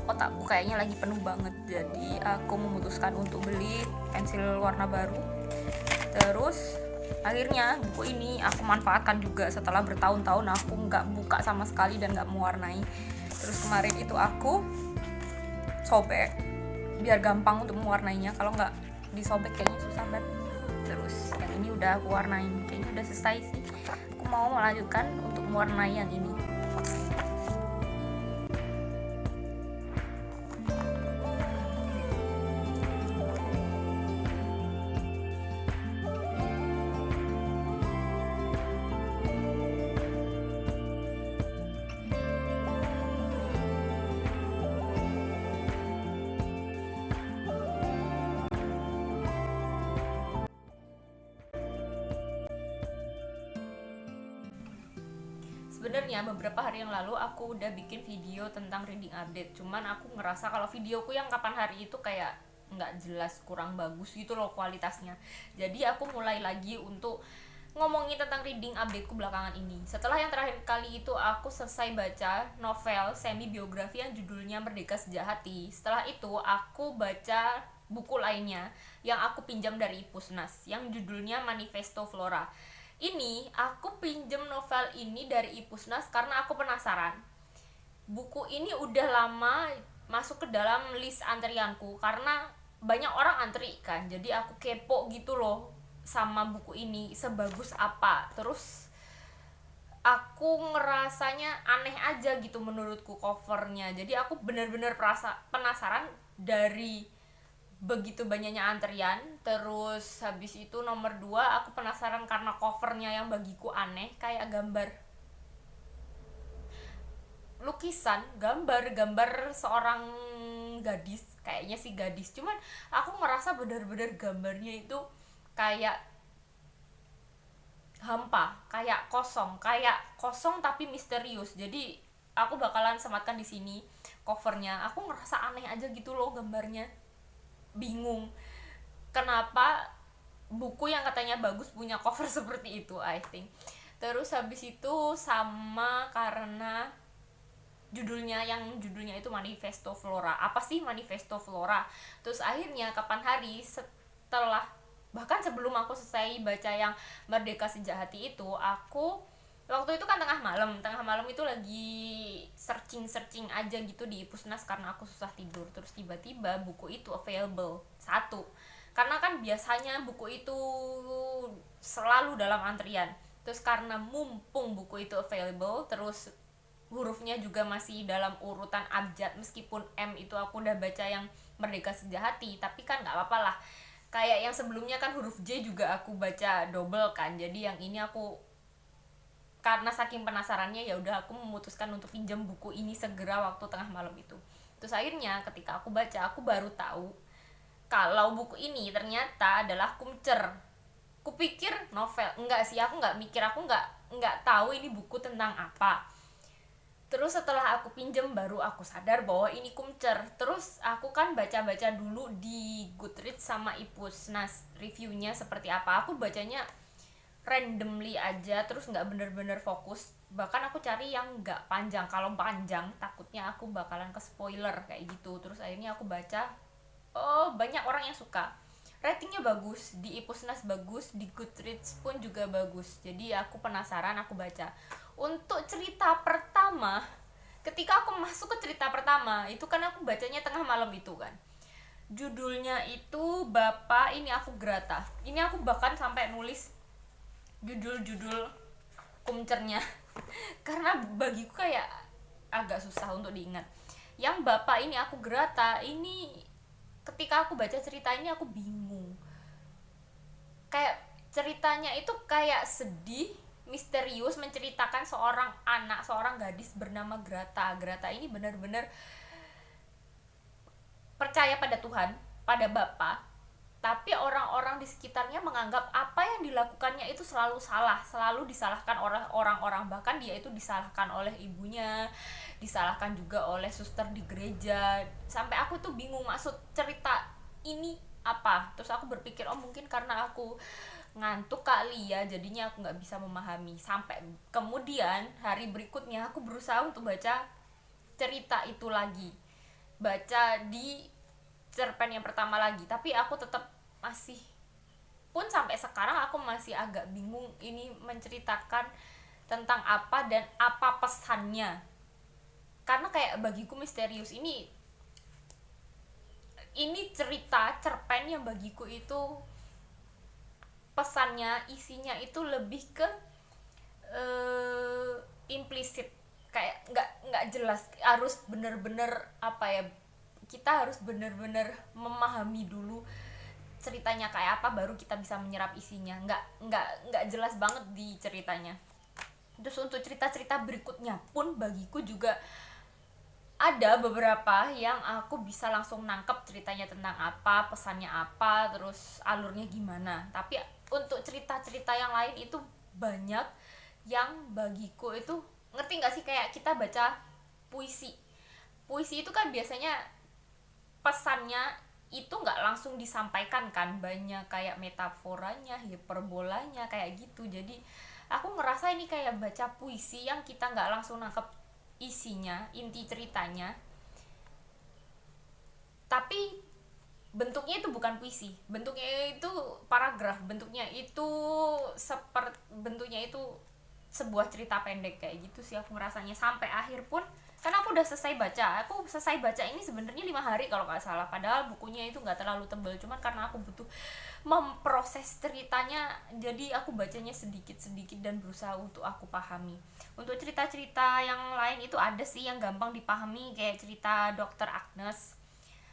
otakku kayaknya lagi penuh banget, jadi aku memutuskan untuk beli pensil warna baru. Terus akhirnya buku ini aku manfaatkan juga setelah bertahun-tahun aku nggak buka sama sekali dan nggak mewarnai. Terus kemarin itu aku sobek biar gampang untuk mewarnainya, kalau nggak disobek kayaknya susah banget. Terus yang ini udah aku warnain, kayaknya udah selesai sih. Aku mau melanjutkan untuk mewarnai yang ini. Sebenarnya beberapa hari yang lalu aku udah bikin video tentang reading update, cuman aku ngerasa kalau videoku yang kapan hari itu kayak nggak jelas, kurang bagus gitu loh kualitasnya. Jadi aku mulai lagi untuk ngomongin tentang reading updateku belakangan ini. Setelah yang terakhir kali itu aku selesai baca novel semi biografi yang judulnya Merdeka Sejahati. Setelah itu aku baca buku lainnya yang aku pinjam dari Ipusnas yang judulnya Manifesto Flora. Ini aku pinjem novel ini dari Ipusnas karena aku penasaran. Buku ini udah lama masuk ke dalam list antrianku karena banyak orang antri kan. Jadi aku kepo gitu loh sama buku ini, sebagus apa. Terus aku ngerasanya aneh aja gitu menurutku covernya. Jadi aku bener-bener penasaran dari begitu banyaknya antrian. Terus habis itu nomor 2 aku penasaran karena covernya yang bagiku aneh, kayak gambar lukisan, gambar seorang gadis, kayaknya sih gadis, cuman aku ngerasa bener-bener gambarnya itu kayak hampa, kayak kosong tapi misterius. Jadi aku bakalan sematkan di sini covernya. Aku ngerasa aneh aja gitu loh gambarnya, bingung kenapa buku yang katanya bagus punya cover seperti itu, I think. Terus habis itu sama karena judulnya itu Manifesto Flora. Apa sih Manifesto Flora? Terus akhirnya kapan hari setelah, bahkan sebelum aku selesai baca yang Merdeka Sejahati itu, aku waktu itu kan tengah malam itu lagi searching aja gitu di Pusnas karena aku susah tidur. Terus tiba-tiba buku itu available satu, karena kan biasanya buku itu selalu dalam antrian. Terus karena mumpung buku itu available, terus hurufnya juga masih dalam urutan abjad, meskipun M itu aku udah baca yang Merdeka Sejahati, tapi kan nggak apa-apa lah. Kayak yang sebelumnya kan huruf J juga aku baca double kan, jadi yang ini aku karena saking penasarannya ya udah aku memutuskan untuk pinjam buku ini segera waktu tengah malam itu. Terus akhirnya ketika aku baca, aku baru tahu kalau buku ini ternyata adalah kumcer. Kupikir novel, enggak sih, aku nggak mikir, aku nggak tahu ini buku tentang apa. Terus setelah aku pinjem baru aku sadar bahwa ini kumcer. Terus aku kan baca-baca dulu di Goodreads sama Ipusnas reviewnya seperti apa. Aku bacanya randomly aja, terus nggak bener-bener fokus. Bahkan aku cari yang nggak panjang, kalau panjang takutnya aku bakalan ke spoiler kayak gitu. Terus akhirnya aku baca, oh banyak orang yang suka, ratingnya bagus, di Ipusnas bagus, di Goodreads pun juga bagus. Jadi aku penasaran, aku baca. Untuk cerita pertama, ketika aku masuk ke cerita pertama itu kan aku bacanya tengah malam itu kan, judulnya itu Bapak Ini Aku Grata. Ini aku bahkan sampai nulis judul-judul kumcernya karena bagiku kayak agak susah untuk diingat. Yang Bapak Ini Aku Grata ini, ketika aku baca cerita ini aku bingung. Kayak ceritanya itu kayak sedih, misterius, menceritakan seorang anak, seorang gadis bernama Grata. Grata ini benar-benar percaya pada Tuhan, pada Bapa, tapi orang-orang di sekitarnya menganggap apa yang dilakukannya itu selalu salah, selalu disalahkan oleh orang-orang. Bahkan dia itu disalahkan oleh ibunya, disalahkan juga oleh suster di gereja. Sampai aku tuh bingung maksud cerita ini apa. Terus aku berpikir, oh mungkin karena aku ngantuk kali ya, jadinya aku nggak bisa memahami. Sampai kemudian hari berikutnya aku berusaha untuk baca cerita itu lagi, baca di cerpen yang pertama lagi, tapi aku tetap masih, pun sampai sekarang aku masih agak bingung ini menceritakan tentang apa dan apa pesannya, karena kayak bagiku misterius ini cerita cerpen yang bagiku itu pesannya, isinya itu lebih ke implisit, kayak nggak jelas, harus bener-bener apa ya, kita harus bener-bener memahami dulu ceritanya kayak apa baru kita bisa menyerap isinya, nggak jelas banget di ceritanya. Terus untuk cerita-cerita berikutnya pun bagiku juga ada beberapa yang aku bisa langsung nangkep ceritanya tentang apa, pesannya apa, terus alurnya gimana. Tapi untuk cerita-cerita yang lain itu banyak yang bagiku itu, ngerti nggak sih, kayak kita baca puisi. Puisi itu kan biasanya pesannya itu nggak langsung disampaikan kan, banyak kayak metaforanya, hiperbolanya kayak gitu. Jadi aku ngerasa ini kayak baca puisi yang kita nggak langsung nangkep isinya, inti ceritanya, tapi bentuknya itu bukan puisi, bentuknya itu paragraf, bentuknya itu sebuah cerita pendek kayak gitu sih aku ngerasanya sampai akhir pun. Karena aku selesai baca ini sebenarnya 5 hari kalau nggak salah, padahal bukunya itu nggak terlalu tebal, cuman karena aku butuh memproses ceritanya jadi aku bacanya sedikit-sedikit dan berusaha untuk aku pahami. Untuk cerita-cerita yang lain itu ada sih yang gampang dipahami, kayak cerita Dokter Agnes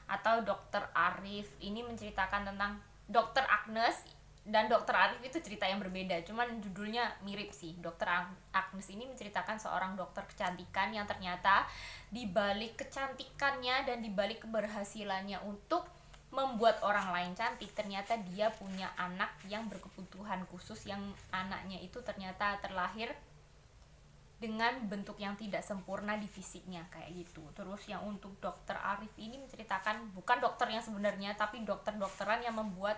atau Dokter Arif. Ini menceritakan tentang Dokter Agnes dan Dokter Arif itu cerita yang berbeda, cuman judulnya mirip sih. Dokter Agnes ini menceritakan seorang dokter kecantikan yang ternyata dibalik kecantikannya dan dibalik keberhasilannya untuk membuat orang lain cantik, ternyata dia punya anak yang berkebutuhan khusus, yang anaknya itu ternyata terlahir dengan bentuk yang tidak sempurna di fisiknya kayak gitu. Terus yang untuk Dokter Arif ini menceritakan bukan dokter yang sebenarnya, tapi dokter-dokteran yang membuat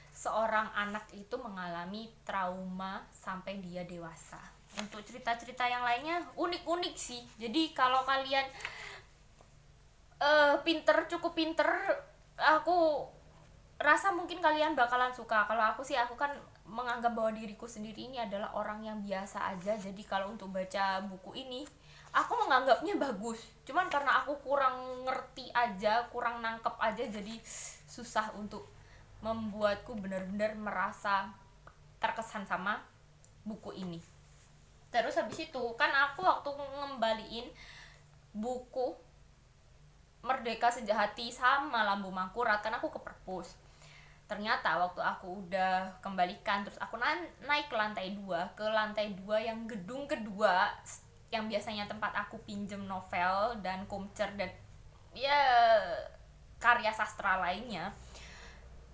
seorang anak itu mengalami trauma sampai dia dewasa. Untuk cerita-cerita yang lainnya unik-unik sih. Jadi kalau kalian cukup pinter, aku rasa mungkin kalian bakalan suka. Kalau aku sih, aku kan menganggap bahwa diriku sendiri ini adalah orang yang biasa aja. Jadi kalau untuk baca buku ini, aku menganggapnya bagus. Cuman karena aku kurang ngerti aja, kurang nangkep aja, jadi susah untuk membuatku benar-benar merasa terkesan sama buku ini. Terus habis itu kan aku waktu ngembaliin buku Merdeka Sejahati sama Lampu Mangkurat kan aku ke perpus. Ternyata waktu aku udah kembalikan, terus aku naik ke lantai 2 yang gedung kedua, yang biasanya tempat aku pinjem novel dan komcer dan ya karya sastra lainnya.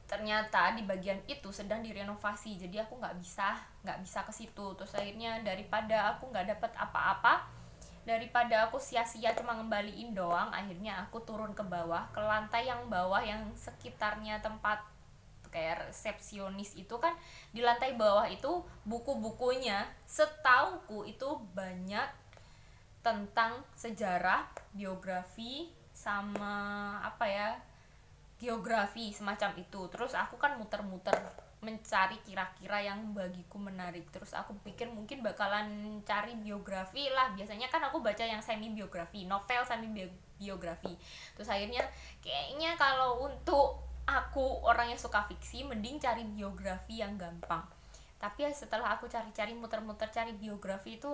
Ternyata di bagian itu sedang direnovasi, jadi aku nggak bisa ke situ. Terus akhirnya daripada aku nggak dapat apa-apa, daripada aku sia-sia cuma ngembaliin doang, akhirnya aku turun ke bawah, ke lantai yang bawah yang sekitarnya tempat kayak resepsionis itu kan. Di lantai bawah itu buku-bukunya setauku itu banyak tentang sejarah, biografi, sama apa ya, geografi semacam itu. Terus aku kan muter-muter mencari kira-kira yang bagiku menarik. Terus aku pikir mungkin bakalan cari biografi lah, biasanya kan aku baca yang semi biografi, novel semi biografi. Terus akhirnya kayaknya kalau untuk aku orang yang suka fiksi, mending cari biografi yang gampang. Tapi setelah aku cari-cari, muter-muter cari biografi itu,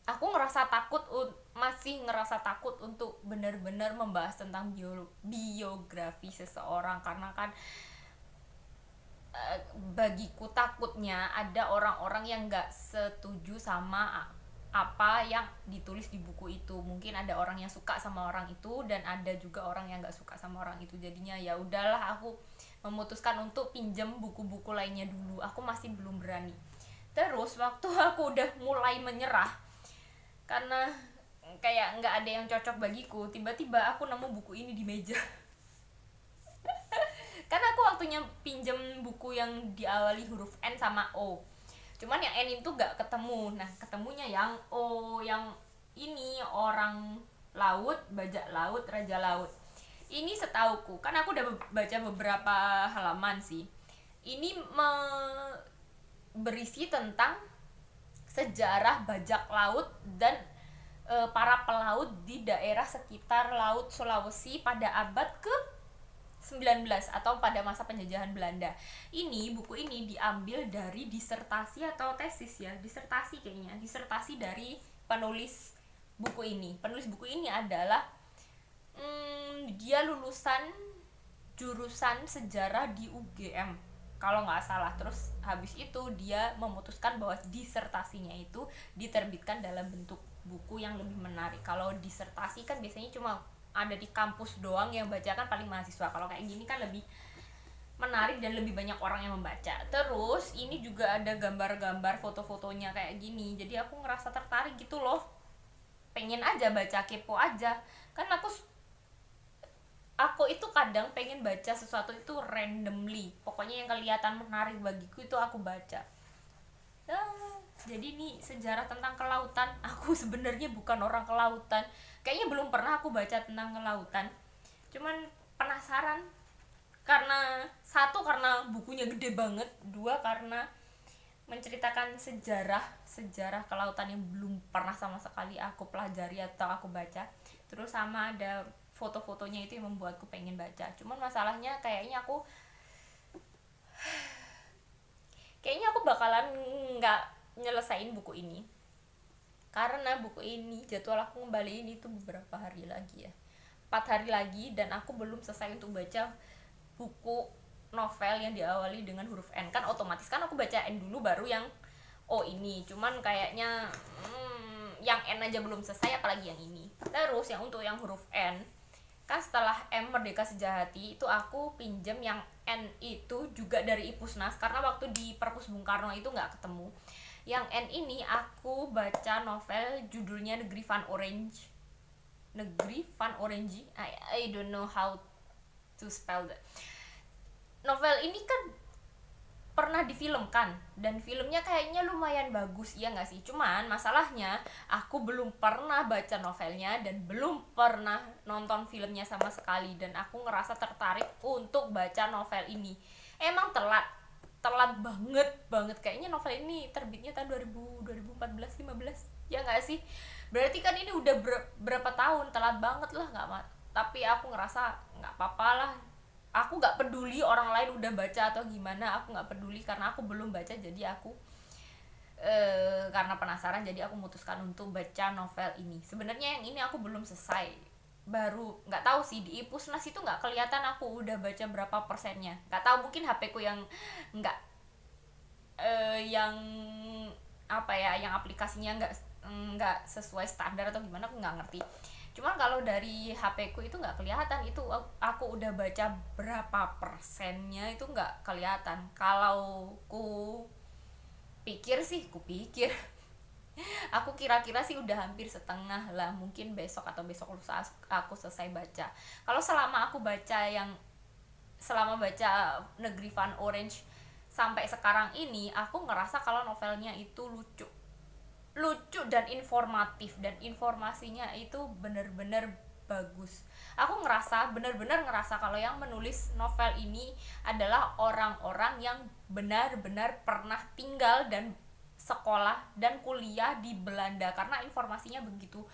aku masih ngerasa takut untuk benar-benar membahas tentang biografi seseorang, karena kan bagiku takutnya ada orang-orang yang nggak setuju sama apa yang ditulis di buku itu. Mungkin ada orang yang suka sama orang itu dan ada juga orang yang nggak suka sama orang itu. Jadinya ya udahlah, aku memutuskan untuk pinjam buku-buku lainnya dulu. Aku masih belum berani. Terus waktu aku udah mulai menyerah karena kayak nggak ada yang cocok bagiku, tiba-tiba aku nemu buku ini di meja. Karena aku waktunya pinjem buku yang diawali huruf N sama O, cuman yang N itu nggak ketemu. Nah ketemunya yang O, yang ini orang laut, bajak laut, raja laut. Ini setauku, kan aku udah baca beberapa halaman sih. Ini berisi tentang sejarah bajak laut dan para pelaut di daerah sekitar Laut Sulawesi pada abad ke 19 atau pada masa penjajahan Belanda. Buku ini diambil dari disertasi atau tesis ya, disertasi kayaknya, disertasi dari penulis buku ini. Penulis buku ini adalah dia lulusan jurusan sejarah di UGM kalau nggak salah. Terus habis itu dia memutuskan bahwa disertasinya itu diterbitkan dalam bentuk buku yang lebih menarik. Kalau disertasi kan biasanya cuma ada di kampus doang yang baca, kan paling mahasiswa. Kalau kayak gini kan lebih menarik dan lebih banyak orang yang membaca. Terus ini juga ada gambar-gambar, foto-fotonya kayak gini, jadi aku ngerasa tertarik gitu loh, pengen aja baca, kepo aja. Kan aku itu kadang pengen baca sesuatu itu randomly, pokoknya yang kelihatan menarik bagiku itu aku baca. Jadi ini sejarah tentang kelautan. Aku sebenarnya bukan orang kelautan, kayaknya belum pernah aku baca tentang kelautan, cuman penasaran. Karena satu, karena bukunya gede banget. Dua, karena menceritakan sejarah kelautan yang belum pernah sama sekali aku pelajari atau aku baca. Terus sama ada foto-fotonya itu yang membuatku pengen baca. Cuman masalahnya kayaknya aku bakalan nggak nyelesain buku ini, karena buku ini jadwal aku ngembaliin itu beberapa hari lagi ya, 4 hari lagi, dan aku belum selesai untuk baca buku novel yang diawali dengan huruf N. Kan otomatis kan aku baca N dulu baru yang O ini. Cuman kayaknya yang N aja belum selesai, apalagi yang ini. Terus yang untuk yang huruf N, kan setelah M Merdeka Sejahati itu aku pinjem yang N itu juga dari Ipusnas, karena waktu di Perpus Bung Karno itu nggak ketemu. Yang N ini aku baca novel judulnya Negeri Van Orange. I don't know how to spell that. Novel ini kan pernah difilmkan, dan filmnya kayaknya lumayan bagus, iya nggak sih? Cuman masalahnya aku belum pernah baca novelnya dan belum pernah nonton filmnya sama sekali, dan aku ngerasa tertarik untuk baca novel ini. Emang telat banget kayaknya. Novel ini terbitnya tahun 2014-15, ya nggak sih? Berarti kan ini udah berapa tahun, telat banget lah. Nggak, tapi aku ngerasa nggak apa-apa lah. Aku nggak peduli orang lain udah baca atau gimana, aku nggak peduli, karena aku belum baca. Jadi aku karena penasaran, jadi aku memutuskan untuk baca novel ini. Sebenarnya yang ini aku belum selesai, baru, nggak tahu sih, di Ipusnas itu nggak kelihatan aku udah baca berapa persennya. Nggak tahu, mungkin HP ku yang nggak yang apa ya, yang aplikasinya nggak sesuai standar atau gimana, aku nggak ngerti. Cuman kalau dari HP ku itu nggak kelihatan itu aku udah baca berapa persennya, itu nggak kelihatan. Kalau ku pikir aku kira-kira sih udah hampir setengah lah, mungkin besok atau besok lusa aku selesai baca. Kalau selama baca Negeri Van Orange sampai sekarang ini, aku ngerasa kalau novelnya itu lucu dan informatif, dan informasinya itu bener-bener bagus. Aku bener-bener ngerasa kalau yang menulis novel ini adalah orang-orang yang benar-benar pernah tinggal dan sekolah dan kuliah di Belanda, karena informasinya begitu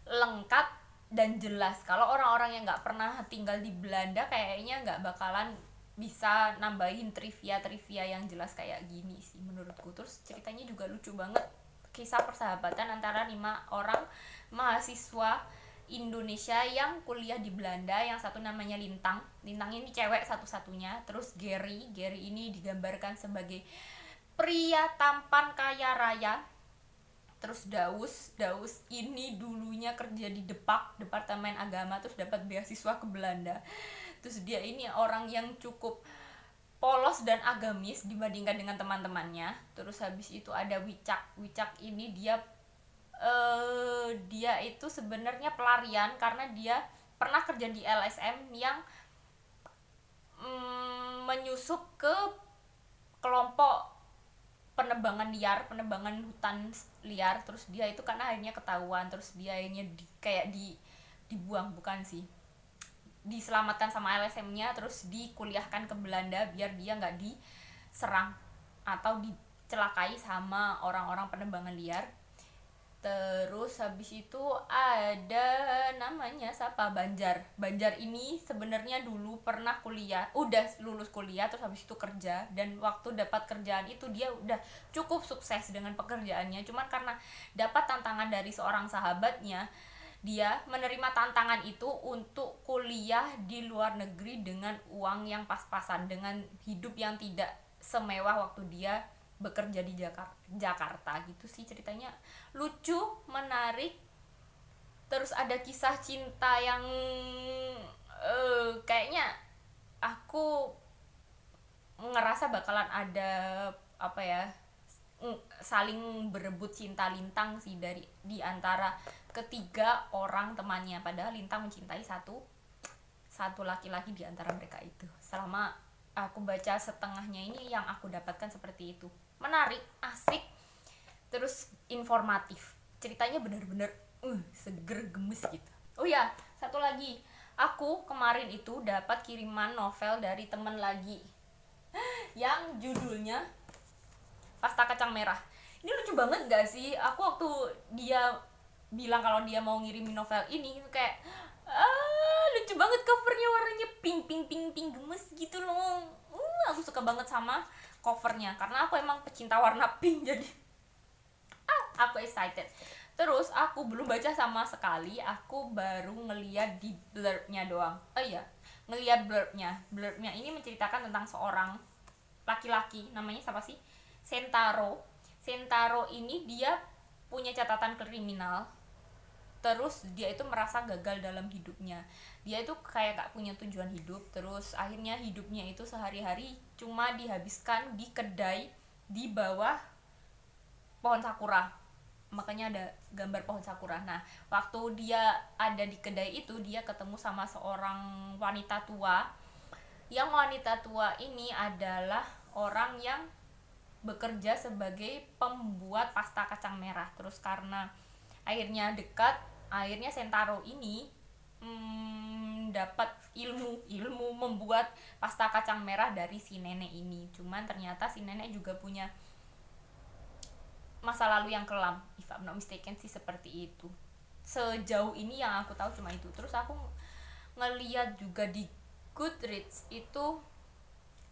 lengkap dan jelas. Kalau orang-orang yang nggak pernah tinggal di Belanda kayaknya nggak bakalan bisa nambahin trivia yang jelas kayak gini sih menurutku. Terus ceritanya juga lucu banget, kisah persahabatan antara 5 orang mahasiswa Indonesia yang kuliah di Belanda. Yang satu namanya Lintang ini cewek satu-satunya. Terus Gary ini digambarkan sebagai pria tampan kaya raya. Terus Daus ini dulunya kerja di Departemen Agama, terus dapat beasiswa ke Belanda. Terus dia ini orang yang cukup polos dan agamis dibandingkan dengan teman-temannya. Terus habis itu ada Wicak ini dia itu sebenarnya pelarian, karena dia pernah kerja di LSM yang menyusup ke kelompok penebangan hutan liar. Terus dia itu karena akhirnya ketahuan, terus dia akhirnya dibuang, bukan sih, diselamatkan sama LSM-nya, terus dikuliahkan ke Belanda biar dia nggak diserang atau dicelakai sama orang-orang penebangan liar. Terus habis itu ada namanya siapa, Banjar ini sebenarnya dulu pernah kuliah, udah lulus kuliah, terus habis itu kerja, dan waktu dapat kerjaan itu dia udah cukup sukses dengan pekerjaannya. Cuman karena dapat tantangan dari seorang sahabatnya, dia menerima tantangan itu untuk kuliah di luar negeri dengan uang yang pas-pasan, dengan hidup yang tidak semewah waktu dia bekerja di Jakarta gitu sih ceritanya. Lucu, menarik, terus ada kisah cinta yang kayaknya aku ngerasa bakalan ada apa ya, saling berebut cinta Lintang sih di antara ketiga orang temannya, padahal Lintang mencintai satu laki-laki di antara mereka itu. Selama aku baca setengahnya ini yang aku dapatkan seperti itu. Menarik, asik, terus informatif. Ceritanya benar-benar seger gemes gitu. Oh ya, satu lagi. Aku kemarin itu dapat kiriman novel dari temen lagi yang judulnya Pasta Kacang Merah. Ini lucu banget gak sih? Aku waktu dia bilang kalau dia mau ngirimin novel ini kayak lucu banget, covernya warnanya pink gemes gitu loh. Aku suka banget sama covernya karena aku emang pecinta warna pink, jadi aku excited. Terus aku belum baca sama sekali, aku baru ngeliat di blurbnya doang. Ngeliat blurbnya ini menceritakan tentang seorang laki-laki, namanya siapa sih, Sentaro ini dia punya catatan kriminal. Terus dia itu merasa gagal dalam hidupnya, dia itu kayak gak punya tujuan hidup. Terus akhirnya hidupnya itu sehari-hari cuma dihabiskan di kedai di bawah pohon sakura, makanya ada gambar pohon sakura. Nah, waktu dia ada di kedai itu, dia ketemu sama seorang wanita tua, yang wanita tua ini adalah orang yang bekerja sebagai pembuat pasta kacang merah. Terus karena akhirnya dekat, akhirnya Sentaro ini dapat ilmu membuat pasta kacang merah dari si nenek ini. Cuman ternyata si nenek juga punya masa lalu yang kelam, if I'm not mistaken sih seperti itu. Sejauh ini yang aku tahu cuma itu. Terus aku ngeliat juga di Goodreads itu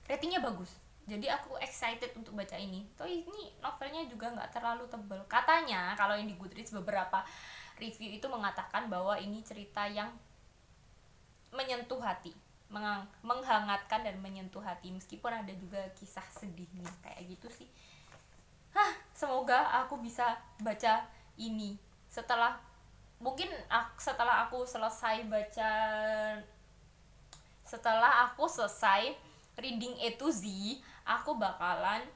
ratingnya bagus, jadi aku excited untuk baca ini. Toh ini novelnya juga nggak terlalu tebal. Katanya kalau yang di Goodreads beberapa review itu mengatakan bahwa ini cerita yang menyentuh hati, menghangatkan dan menyentuh hati, meskipun ada juga kisah sedihnya kayak gitu sih. Semoga aku bisa baca ini setelah aku selesai reading A to Z, aku bakalan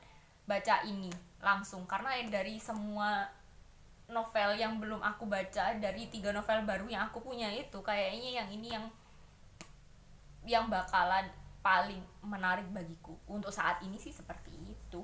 baca ini langsung. Karena dari semua novel yang belum aku baca, dari 3 novel baru yang aku punya itu, kayaknya yang ini yang bakalan paling menarik bagiku untuk saat ini sih, seperti itu.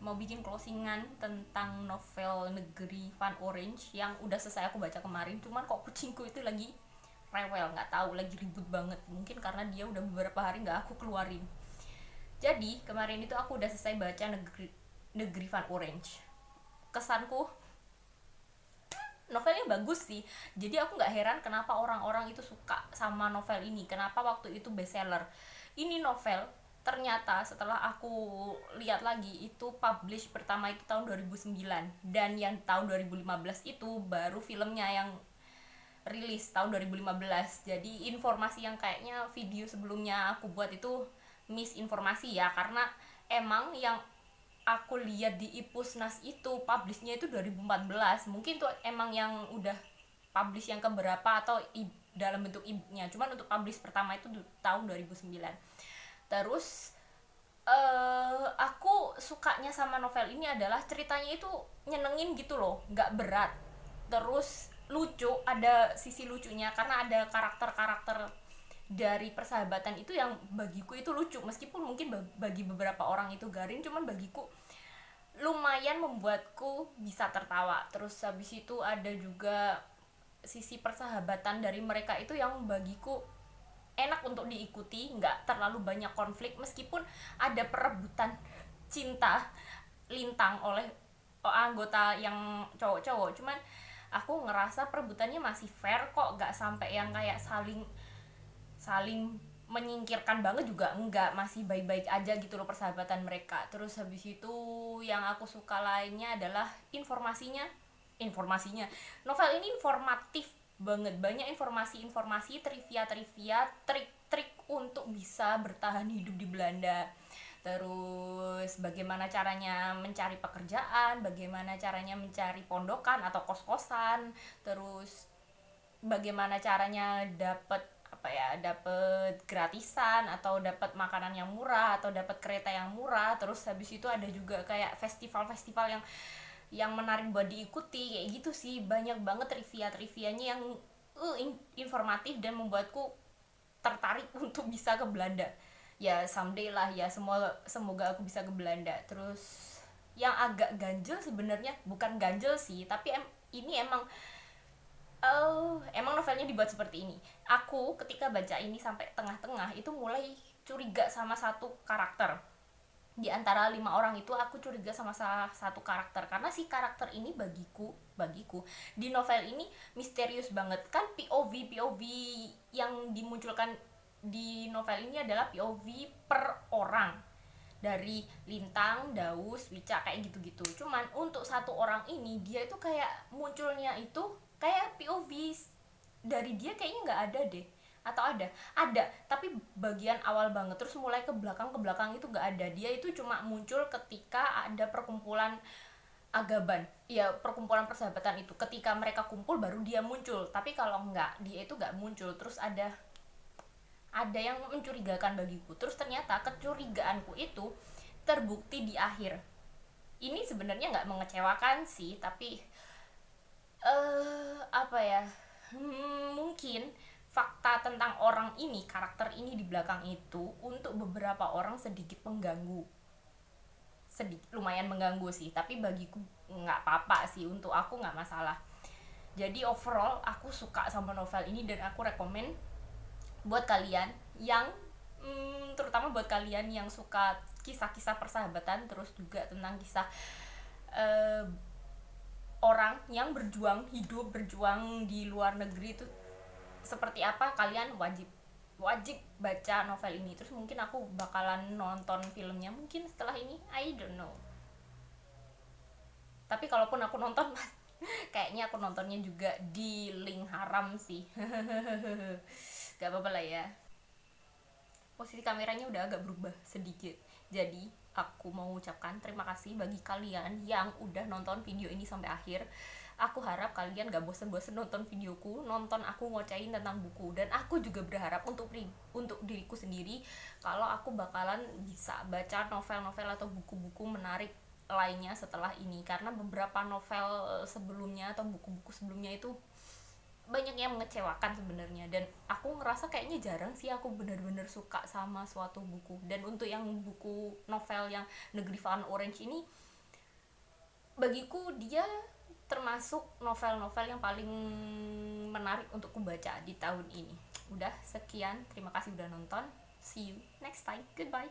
mau bikin closingan tentang novel Negeri Van Orange yang udah selesai aku baca kemarin. Cuman kok kucingku itu lagi rewel, nggak tahu, lagi ribut banget, mungkin karena dia udah beberapa hari nggak aku keluarin. Jadi kemarin itu aku udah selesai baca Negeri Van Orange. Kesanku, novelnya bagus sih, jadi aku nggak heran kenapa orang-orang itu suka sama novel ini, kenapa waktu itu bestseller. Ini novel ternyata setelah aku lihat lagi itu publish pertama itu tahun 2009, dan yang tahun 2015 itu baru filmnya yang rilis tahun 2015. Jadi informasi yang kayaknya video sebelumnya aku buat itu misinformasi ya, karena emang yang aku lihat di Ipusnas itu publishnya itu 2014. Mungkin tuh emang yang udah publish yang keberapa atau dalam bentuk e-booknya. Cuman untuk publish pertama itu tahun 2009. Terus aku sukanya sama novel ini adalah ceritanya itu nyenengin gitu loh, nggak berat. Terus lucu, ada sisi lucunya karena ada karakter-karakter dari persahabatan itu yang bagiku itu lucu, meskipun mungkin bagi beberapa orang itu garing, cuman bagiku lumayan membuatku bisa tertawa. Terus habis itu ada juga sisi persahabatan dari mereka itu yang bagiku enak untuk diikuti, nggak terlalu banyak konflik, meskipun ada perebutan cinta lintang oleh anggota yang cowok-cowok, cuman aku ngerasa perebutannya masih fair kok, nggak sampai yang kayak saling menyingkirkan banget juga enggak, masih baik-baik aja gitu loh persahabatan mereka. Terus habis itu yang aku suka lainnya adalah informasinya. Novel ini informatif banget, banyak informasi-informasi, trivia, trik-trik untuk bisa bertahan hidup di Belanda. Terus bagaimana caranya mencari pekerjaan, bagaimana caranya mencari pondokan atau kos-kosan, terus bagaimana caranya dapat gratisan atau dapat makanan yang murah atau dapat kereta yang murah. Terus habis itu ada juga kayak festival-festival yang menarik buat diikuti, kayak gitu sih. Banyak banget trivianya yang informatif dan membuatku tertarik untuk bisa ke Belanda. Ya someday lah ya, semoga aku bisa ke Belanda. Terus yang agak ganjel sebenarnya, bukan ganjel sih, tapi ini emang novelnya dibuat seperti ini. Aku ketika baca ini sampai tengah-tengah itu mulai curiga sama satu karakter. Di antara 5 orang itu aku curiga sama salah satu karakter, karena si karakter ini bagiku di novel ini misterius banget. Kan POV yang dimunculkan di novel ini adalah POV per orang, dari Lintang, Daus, Wicca, kayak gitu-gitu. Cuman untuk satu orang ini, dia itu kayak munculnya itu kayak POV dari dia kayaknya nggak ada deh, atau ada tapi bagian awal banget, terus mulai ke belakang itu nggak ada. Dia itu cuma muncul ketika ada perkumpulan Agaban, ya perkumpulan persahabatan itu, ketika mereka kumpul baru dia muncul, tapi kalau enggak dia itu nggak muncul. Terus ada yang mencurigakan bagiku. Terus ternyata kecurigaanku itu terbukti di akhir. Ini sebenarnya nggak mengecewakan sih, tapi mungkin fakta tentang orang ini, karakter ini di belakang itu, untuk beberapa orang sedikit mengganggu, lumayan mengganggu sih, tapi bagiku nggak apa-apa sih, untuk aku nggak masalah. Jadi overall aku suka sama novel ini dan aku rekomen buat kalian yang terutama buat kalian yang suka kisah-kisah persahabatan, terus juga tentang kisah orang yang berjuang di luar negeri itu seperti apa. Kalian wajib baca novel ini. Terus mungkin aku bakalan nonton filmnya mungkin setelah ini, I don't know. Tapi kalaupun aku nonton kayaknya aku nontonnya juga di link haram sih. Gak apa-apa lah ya. Posisi kameranya udah agak berubah sedikit. Jadi aku mau ucapkan terima kasih bagi kalian yang udah nonton video ini sampai akhir. Aku harap kalian gak bosen-bosen nonton videoku, nonton aku ngocain tentang buku. Dan aku juga berharap untuk diriku sendiri, kalau aku bakalan bisa baca novel-novel atau buku-buku menarik lainnya setelah ini. Karena beberapa novel sebelumnya atau buku-buku sebelumnya itu banyak yang mengecewakan sebenarnya, dan aku ngerasa kayaknya jarang sih aku benar-benar suka sama suatu buku. Dan untuk yang buku novel yang Negeri Van Orange ini bagiku dia termasuk novel-novel yang paling menarik untuk kubaca di tahun ini. Udah sekian, terima kasih udah nonton, see you next time, goodbye.